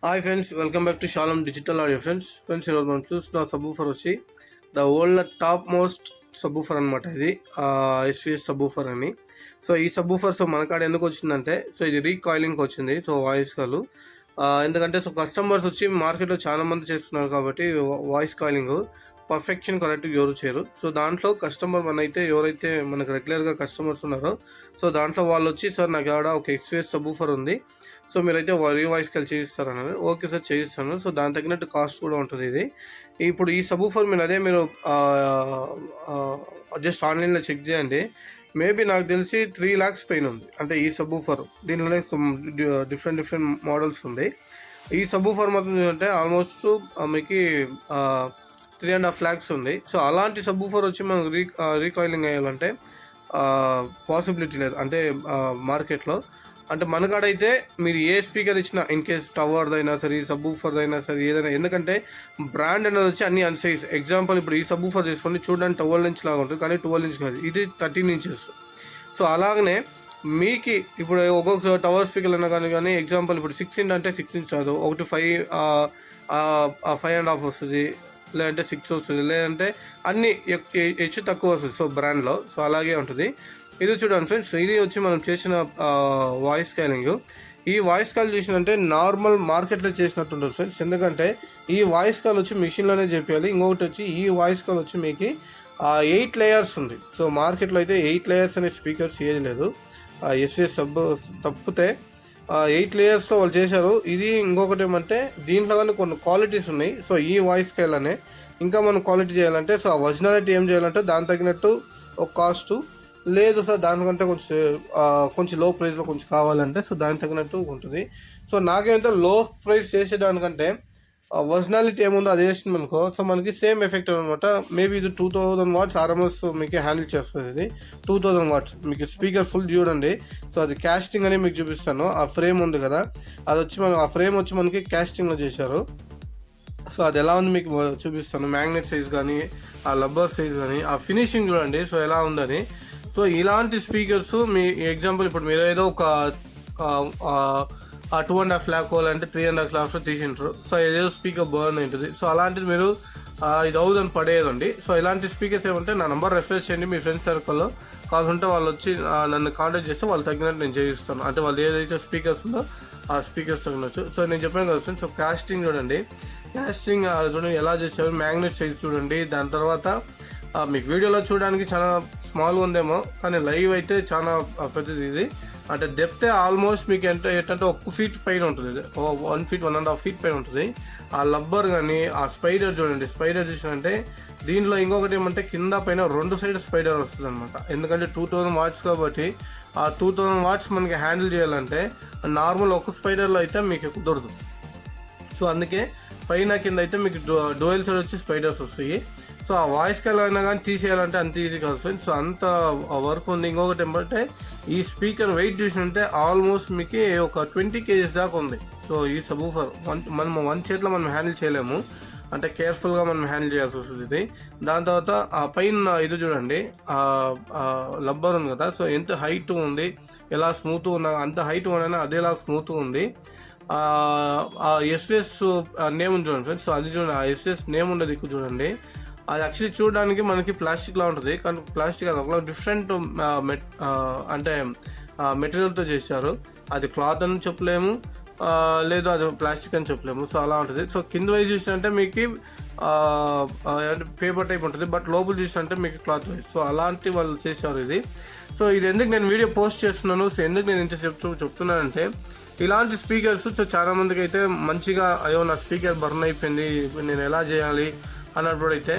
Hi friends, welcome back to షాలం digital audio. Friends ఈరోజు మనం చూస్తున్న సబ్బూఫర్ వచ్చి the world top most subwoofer అనమాట. ఇది ఎస్విఎస్ సబ్బూఫర్ అని. సో ఈ సబ్బూఫర్ మన కాడ ఎందుకు వచ్చిందంటే, సో ఇది రీకాయిలింగ్కి వచ్చింది. సో వాయిస్ కాల్ ఎందుకంటే సో కస్టమర్స్ వచ్చి మార్కెట్లో చాలా మంది చేస్తున్నారు కాబట్టి వాయిస్ కాలింగ్ పర్ఫెక్షన్ కరెక్ట్గా ఎవరు చేయరు. సో దాంట్లో కస్టమర్ ఎవరైతే మనకు రెగ్యులర్గా కస్టమర్స్ ఉన్నారో, సో దాంట్లో వాళ్ళు వచ్చి సార్ నాకు ఆడ ఒక ఎక్స్విఎస్ సబ్బూఫర్ ఉంది, సో మీరైతే రీవాయిస్ కాల్ చేయిస్తారన్నారు. ఓకే సార్ చేయిస్తాను. సో దాని తగినట్టు కాస్ట్ కూడా ఉంటుంది. ఇది ఇప్పుడు ఈ సబ్బూఫర్ మీరు జస్ట్ ఆన్లైన్లో చెక్ చేయండి. మేబీ నాకు తెలిసి 3 lakhs పైన ఉంది. అంటే ఈ సబ్బూఫర్ దీనిలోనే డిఫరెంట్ మోడల్స్ ఉంది. ఈ సబ్బూఫర్ మాత్రం అంటే ఆల్మోస్ట్ మీకు 3.5 lakhs ఉంది. సో అలాంటి సబ్బూఫర్ వచ్చి మనం రీకాయిలింగ్ అయ్యాలంటే పాసిబిలిటీ లేదు అంటే మార్కెట్లో. అంటే మనకాడైతే మీరు ఏ స్పీకర్ ఇచ్చినా, ఇన్ కేస్ టవర్దైనా సరే, సబ్బూఫర్దైనా సరే, ఏదైనా, ఎందుకంటే బ్రాండ్ అనేది వచ్చి అన్ని అన్సైజ్. ఎగ్జాంపుల్ ఇప్పుడు ఈ సబ్బూఫర్ తీసుకోండి, చూడడానికి 12 inch లాగా ఉంటుంది, కానీ 12 inch కాదు, ఇది 13 inches. సో అలాగనే మీకు ఇప్పుడు ఒక్కొక్క టవర్ స్పీకర్ అయినా కానీ ఎగ్జాంపుల్ ఇప్పుడు 6 inch అంటే 6 inch రాదు, ఒకటి 5.5 వస్తుంది, లేదంటే 6 వస్తుంది, లేదంటే అన్ని హెచ్చు తక్కువ వస్తుంది. సో బ్రాండ్లో సో అలాగే ఉంటుంది. ఇది చూడండి ఫ్రెండ్స్, ఇది వచ్చి మనం చేసిన వాయిస్ కాలింగ్. ఈ వాయిస్ కాల్ చూసినంటే నార్మల్ మార్కెట్లో చేసినట్టు ఉంటుంది ఫ్రెండ్స్. ఎందుకంటే ఈ వాయిస్ కాల్ వచ్చి మిషన్లోనే చెప్పాలి. ఇంకొకటి వచ్చి ఈ వాయిస్ కాల్ వచ్చి మీకు 8 layers ఉంది. సో మార్కెట్లో అయితే 8 layers అనే స్పీకర్స్ ఏది లేదు. ఎస్ఎస్ తప్పితే 8 layers వాళ్ళు చేశారు. ఇది ఇంకొకటి ఏమంటే దీంట్లో కానీ కొన్ని క్వాలిటీస్ ఉన్నాయి. సో ఈ వాయిస్ కాల్ అనే ఇంకా మనం క్వాలిటీ చేయాలంటే, సో ఆ ఒరిజినాలిటీ ఏం చేయాలంటే దాని తగినట్టు ఒక కాస్ట్ లేదు సార్, దానికంటే కొంచెం లో ప్రైస్లో కొంచెం కావాలంటే సో దానికి తగినట్టు ఉంటుంది. సో నాకేమంటే లో ప్రైస్ చేసేదానికంటే ఒరిజినాలిటీ ఏముందో అది చేసింది అనుకో, సో మనకి సేమ్ ఎఫెక్ట్ అనమాట. మేబీ ఇది 2000 watts RMS మీకు హ్యాండిల్ చేస్తుంది. ఇది 2000 watts మీకు స్పీకర్ ఫుల్ చూడండి. సో అది క్యాస్టింగ్ అని మీకు చూపిస్తాను. ఆ ఫ్రేమ్ ఉంది కదా, అది వచ్చి ఆ ఫ్రేమ్ వచ్చి మనకి క్యాస్టింగ్లో చేశారు. సో అది ఎలా ఉంది మీకు చూపిస్తాను. మ్యాగ్నెట్ సైజ్ కానీ, ఆ లబ్బర్ సైజ్ కానీ, ఆ ఫినిషింగ్ చూడండి సో ఎలా ఉందని. సో ఇలాంటి స్పీకర్స్ మీ ఎగ్జాంపుల్ ఇప్పుడు మీరు ఏదో ఒక 2.5 lakh అంటే 3.5 lakhs తీసింటారు. సో ఏదో స్పీకర్ బర్న్ ఉంటుంది. సో అలాంటిది మీరు ఇది అవుదని పడేదండి. సో ఇలాంటి స్పీకర్స్ ఏమంటే నా నెంబర్ రెఫర్ చేయండి. మీ ఫ్రెండ్స్ సర్కిల్లో కావాలంటే వాళ్ళు వచ్చి నన్ను కాంటాక్ట్ చేస్తే వాళ్ళు తగినట్టు నేను చేయిస్తాను. అంటే వాళ్ళు ఏదైతే స్పీకర్స్ ఉందో ఆ స్పీకర్స్ తగినచ్చు. సో నేను చెప్పాను కదా ఫ్రెండ్స్, సో కాస్టింగ్ చూడండి, కాస్టింగ్ చూడండి ఎలా చేశారు. మ్యాగ్నెట్ సైజ్ చూడండి. దాని తర్వాత మీకు వీడియోలో చూడడానికి చాలా స్మాల్గా ఉందేమో, కానీ లైవ్ అయితే చాలా పెద్దది. ఇది అంటే డెప్త్ ఆల్మోస్ట్ మీకు ఏంటంటే 1 feet పైన ఉంటుంది. ఇది 1 feet 1.5 feet పైన ఉంటుంది. ఆ లబ్బర్ కానీ ఆ స్పైడర్ చూడండి. స్పైడర్ చూసినంటే దీంట్లో ఇంకొకటి ఏమంటే కింద పైన 2 sides స్పైడర్ వస్తుంది అనమాట. ఎందుకంటే 2000 watts కాబట్టి ఆ 2000 watts మనకి హ్యాండిల్ చేయాలంటే నార్మల్ ఒక స్పైడర్లో అయితే మీకు కుదరదు. సో అందుకే పైన కింద అయితే మీకు డోయల్ సైడ్ వచ్చి స్పైడర్స్ వస్తాయి. సో ఆ వాయిస్ కాల్ అయినా కానీ తీసేయాలంటే అంత ఈజీ కాదు ఫ్రెండ్స్. సో అంత వర్క్ ఉంది. ఇంకొకటి ఏమంటే ఈ స్పీకర్ వెయిట్ చూసినంటే ఆల్మోస్ట్ మీకు ఒక 20 kgs దాకా ఉంది. సో ఈ సబ్బూఫర్ మనం 1 చేతిలో మనం హ్యాండిల్ చేయలేము, అంటే కేర్ఫుల్గా మనం హ్యాండిల్ చేయాల్సి వస్తుంది ఇది. దాని తర్వాత ఆ పైన ఇది చూడండి, లబ్బర్ ఉంది కదా, సో ఎంత హైట్ ఉంది, ఎలా స్మూత్ ఉన్నా అంత హైట్ ఉన్నా అదేలా స్మూత్ ఉంది. ఆ ఎస్ఎస్ నేమ్ ఉంది చూడండి ఫ్రెండ్స్. సో అది చూడండి, ఆ ఎస్ఎస్ నేమ్ ఉండదు ఇక్కడ చూడండి. అది యాక్చువల్లీ చూడడానికి మనకి ప్లాస్టిక్లా ఉంటుంది, కానీ ప్లాస్టిక్ అది ఒక డిఫరెంట్ అంటే మెటీరియల్తో చేశారు. అది క్లాత్ అని చెప్పలేము, లేదు అది ప్లాస్టిక్ అని చెప్పలేము. సో అలా ఉంటుంది. సో కింద వైజ్ చూసినంటే మీకు పేపర్ టైప్ ఉంటుంది, బట్ లోపల చూసినంటే మీకు క్లాత్ వైజ్. సో అలాంటి వాళ్ళు చేశారు ఇది. సో ఇది ఎందుకు నేను వీడియో పోస్ట్ చేస్తున్నాను, సో ఎందుకు నేను ఇంత చెప్తున్నానంటే ఇలాంటి స్పీకర్స్ సో చాలా మందికి అయితే మంచిగా అయ్యో నా స్పీకర్ బర్న్ అయిపోయింది, నేను ఎలా చేయాలి అన్నప్పుడు అయితే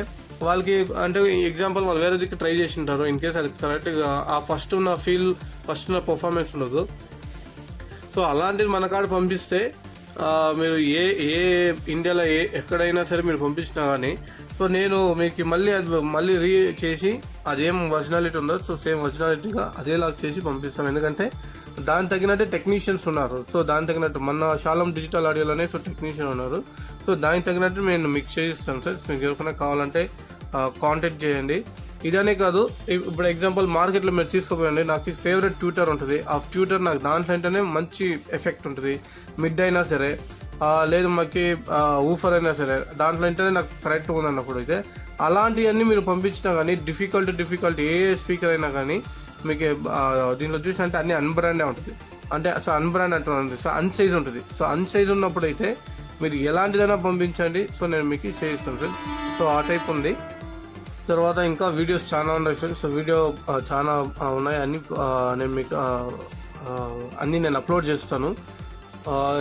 వాళ్ళకి అంటే ఎగ్జాంపుల్ వాళ్ళు వేరే దిక్కు ట్రై చేసి ఉంటారు. ఇన్ కేస్ అది కరెక్ట్గా ఆ ఫస్ట్ ఉన్న పర్ఫార్మెన్స్ ఉండదు. సో అలాంటిది మన కాడ పంపిస్తే మీరు ఏ ఇండియాలో ఎక్కడైనా సరే మీరు పంపించినా కానీ సో నేను మీకు మళ్ళీ రీ చేసి అదేం ఒరిజినాలిటీ ఉందో సో సేమ్ ఒరిజినాలిటీగా అదేలా చేసి పంపిస్తాం. ఎందుకంటే దానికి తగినట్టు టెక్నీషియన్స్ ఉన్నారు. సో దానికి తగినట్టు మన షాలం డిజిటల్ ఆడియోలోనే సో టెక్నీషియన్ ఉన్నారు. సో దానికి తగినట్టు నేను మీకు చేయిస్తాను సార్. మీకు ఎవరికైనా కావాలంటే కాంటాక్ట్ చేయండి. ఇదనే కాదు, ఇప్పుడు ఎగ్జాంపుల్ మార్కెట్లో మీరు తీసుకోపోయండి, నాకు ఫేవరెట్ ట్యూటర్ ఉంటుంది. ఆ ట్యూటర్ నాకు దాంట్లో అంటేనే మంచి ఎఫెక్ట్ ఉంటుంది. మిడ్ అయినా సరే లేదు మాకు ఊఫర్ అయినా సరే దాంట్లో ఏంటంటే నాకు కరెక్ట్ ఉంది అన్నప్పుడు అయితే అలాంటివన్నీ మీరు పంపించినా కానీ డిఫికల్ట్ ఏ స్పీకర్ అయినా కానీ మీకు దీంట్లో చూసినంటే అన్ని అన్బ్రాండే ఉంటుంది. అంటే సో అన్బ్రాండ్ అంటున్నాను, సో అన్సైజ్ ఉంటుంది. సో అన్సైజ్ ఉన్నప్పుడు అయితే మీరు ఎలాంటిదైనా పంపించండి, సో నేను మీకు చేయిస్తాను ఫ్రెండ్స్. సో ఆ టైప్ ఉంది. తర్వాత ఇంకా వీడియోస్ చాలా ఉన్నాయి ఫ్రెండ్స్. సో వీడియో చాలా ఉన్నాయి, అన్ని నేను మీకు అన్నీ నేను అప్లోడ్ చేస్తాను.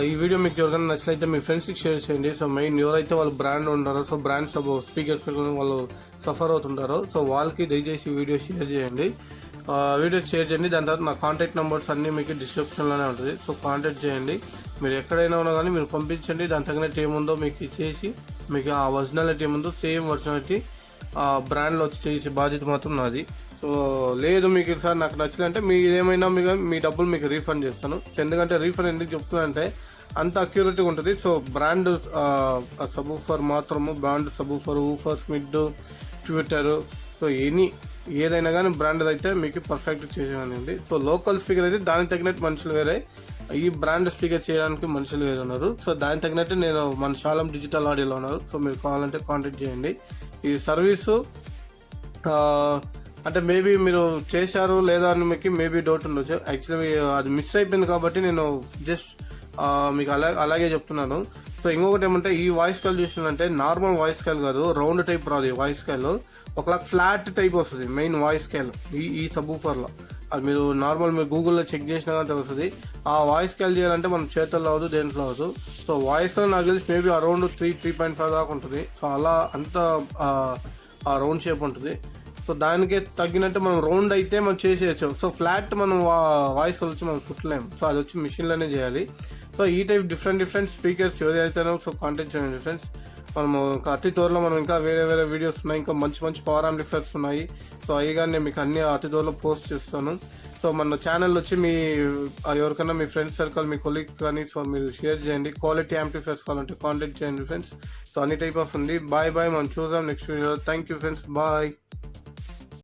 ఈ వీడియో మీకు ఎవరికైనా నచ్చినైతే మీ ఫ్రెండ్స్కి షేర్ చేయండి. సో మెయిన్ ఎవరైతే వాళ్ళు బ్రాండ్ ఉంటారో, సో బ్రాండ్ స్పీకర్స్ పెట్టుకుని వాళ్ళు సఫర్ అవుతుంటారో, సో వాళ్ళకి దయచేసి వీడియో షేర్ చేయండి. వీడియోస్ షేర్ చేయండి. దాని తర్వాత నా కాంటాక్ట్ నెంబర్స్ అన్నీ మీకు డిస్క్రిప్షన్లోనే ఉంటుంది. సో కాంటాక్ట్ చేయండి. మీరు ఎక్కడైనా ఉన్నా కానీ మీరు పంపించండి. దాని తగినట్టు ఏముందో మీకు చేసి మీకు ఆ ఒరిజినాలిటీ ఏముందో సేమ్ ఒరిజినాలిటీ బ్రాండ్లో వచ్చి చేసే బాధ్యత మాత్రం నాది. సో లేదు మీకు సార్ నాకు నచ్చలేదంటే మీరు ఏమైనా మీ డబ్బులు మీకు రీఫండ్ చేస్తాను. ఎందుకంటే రీఫండ్ ఎందుకు చెప్తున్నానంటే అంత అక్యురేట్గా ఉంటుంది. సో బ్రాండ్ సబూఫర్ మాత్రము, brand subwoofer, woofers, mid, Twitter, so ఏదైనా కానీ బ్రాండ్ అయితే మీకు పర్ఫెక్ట్ చేసేది. సో లోకల్ స్పీకర్ అయితే దానికి తగినట్టు మనుషులు వేరే, ఈ బ్రాండ్ స్పీకర్ చేయడానికి మనుషులు వేరే ఉన్నారు. సో దానికి తగినట్టు నేను మన శాలం డిజిటల్ ఆడియోలో ఉన్నారు. సో మీరు కావాలంటే కాంటాక్ట్ చేయండి. ఈ సర్వీసు అంటే మేబీ మీరు చేశారు లేదా అని మీకు మేబీ డౌట్ ఉండొచ్చు. యాక్చువల్లీ అది మిస్ అయిపోయింది కాబట్టి నేను జస్ట్ మీకు అలాగే చెప్తున్నాను. సో ఇంకొకటి ఏమంటే ఈ వాయిస్ కాల్ చూసిందంటే నార్మల్ వాయిస్ కాల్ కాదు, రౌండ్ టైప్ రాదు. ఈ వాయిస్ కాల్ ఒకలా ఫ్లాట్ టైప్ వస్తుంది మెయిన్ వాయిస్ కాల్ ఈ సబూఫర్లో. అది మీరు నార్మల్ మీరు గూగుల్లో చెక్ చేసినా కానీ తెలుస్తుంది. ఆ వాయిస్ కాల్ చేయాలంటే మనం చేతుల్లో అవ్వదు, దేంట్లో అవ్వదు. సో వాయిస్ కాల్ నాకు తెలిసి మేబీ అరౌండ్ 3.5 దాకా ఉంటుంది. సో అలా అంత ఆ రౌండ్ షేప్ ఉంటుంది. సో దానికే తగ్గినట్టు మనం రౌండ్ అయితే మనం చేసేయచ్చు. సో ఫ్లాట్ మనం వాయిస్ కాల్ వచ్చి మనం కుట్టలేము. సో అది వచ్చి మిషన్లోనే చేయాలి. సో ఈ టైప్ డిఫరెంట్ స్పీకర్స్ ఏదైతేనో సో కాంటాక్ట్ చేయండి ఫ్రెండ్స్. మనము ఇంకా అతి త్వరలో మనం ఇంకా వేరే వీడియోస్ ఉన్నాయి, ఇంకా మంచి పవర్ యాంప్లిఫైయర్స్ ఉన్నాయి. సో అవి కానీ నేను మీకు అన్ని అతి త్వరలో పోస్ట్ చేస్తాను. సో మన ఛానల్ వచ్చి మీ ఎవరికైనా మీ ఫ్రెండ్స్ సర్కిల్, మీ కొలీగ్ కానీ సో మీరు షేర్ చేయండి. క్వాలిటీ యాంప్లిఫైయర్స్ కావాలంటే కాంటాక్ట్ చేయండి ఫ్రెండ్స్. సో అన్ని టైప్ ఆఫ్ ఉంది. బాయ్ మనం చూద్దాం next video. Thank you friends, bye.